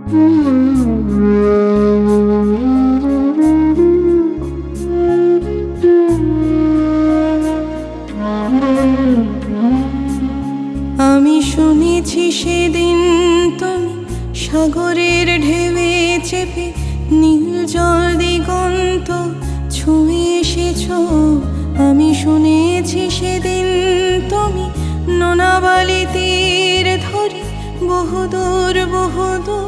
আমি শুনেছি সেদিন তুমি সাগরের ঢেউয়ে চেপে নীল জল দিগন্ত ছুঁয়ে এসেছ। আমি শুনেছি সেদিন তুমি নোনাবালি তীর ধরে বহুদূর বহুদূর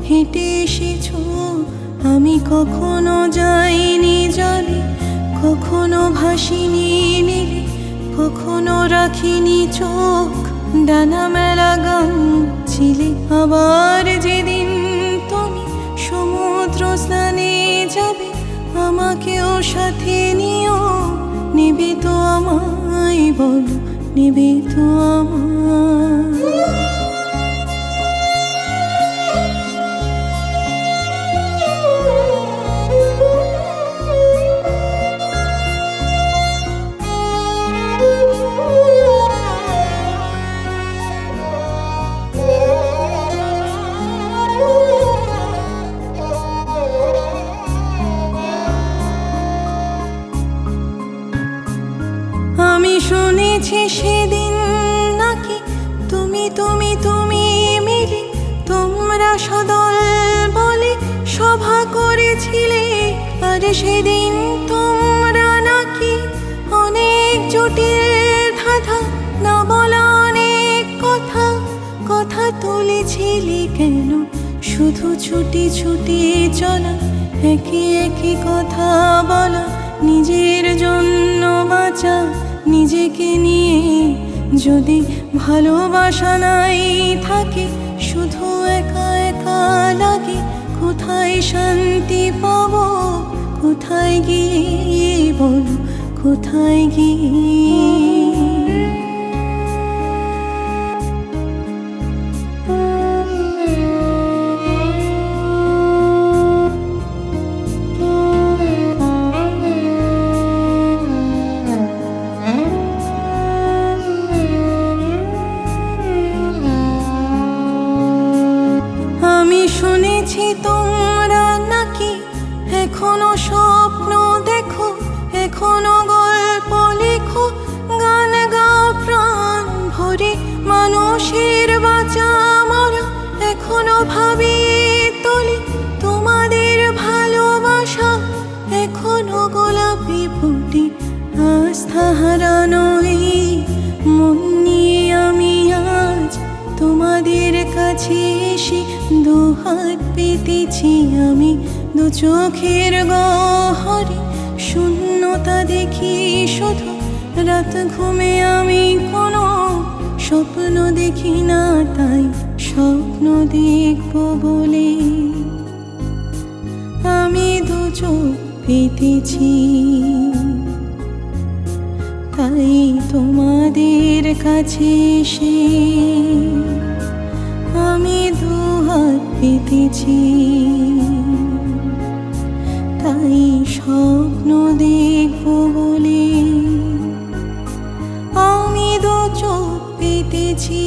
হেঁটে এসেছ। আমি কখনো যাইনি জলে, কখনো ভাসিনি নীলে, কখনো রাখিনি চোখ ডানা মেলা গান ছিলে। আবার যেদিন তুমি সমুদ্র স্নানে যাবে, আমাকেও সাথে নিও। নেবে তো আমায় বলো, নেবে তো আমায়? আমি শুনেছি সেদিন নাকি তুমি তুমি তুমি মিলে তোমরা সদল বলে সভা করেছিলে। আর সেদিন তোমরা নাকি অনেক জটিল ধাঁধা না বলা অনেক কথা কথা তুলেছিলে। কেন শুধু ছুটি ছুটি চলা, একই একই কথা বলা, নিজের জন্য বাঁচা, নিজেকে নিয়ে যদি ভালোবাসা নাই থাকে, শুধু একা একা লাগে। কোথায় শান্তি পাবো, কোথায় গিয়ে বলো, কোথায় গিয়ে? শুনেছি তোমরা নাকি এখনো স্বপ্ন দেখো, এখনো গল্প লেখো, গান গাও প্রাণ ভরে মানুষের বাঁচা মরা। এখনো ভাবিয়ে তোলে তোমাদের ভালোবাসা, এখনো গোলাপি ফুটে আস্থা হারানো এই মন নিয়ে। আমি আজ তোমাদের কাছে এসে দুহাত পেতেছি, আমি দু চোখের গহরে শূন্যতা দেখি শুধু। রাত ঘুমে আমি কোনো স্বপ্ন দেখি না, তাই স্বপ্ন দেখব বলে আমি দু চোখ পেতেছি। তাই তোমাদের কাছে এসে আমি দুহাত পেতেছি, তাই স্বপ্ন দেখব বলে আমি দু চোখ পেতেছি।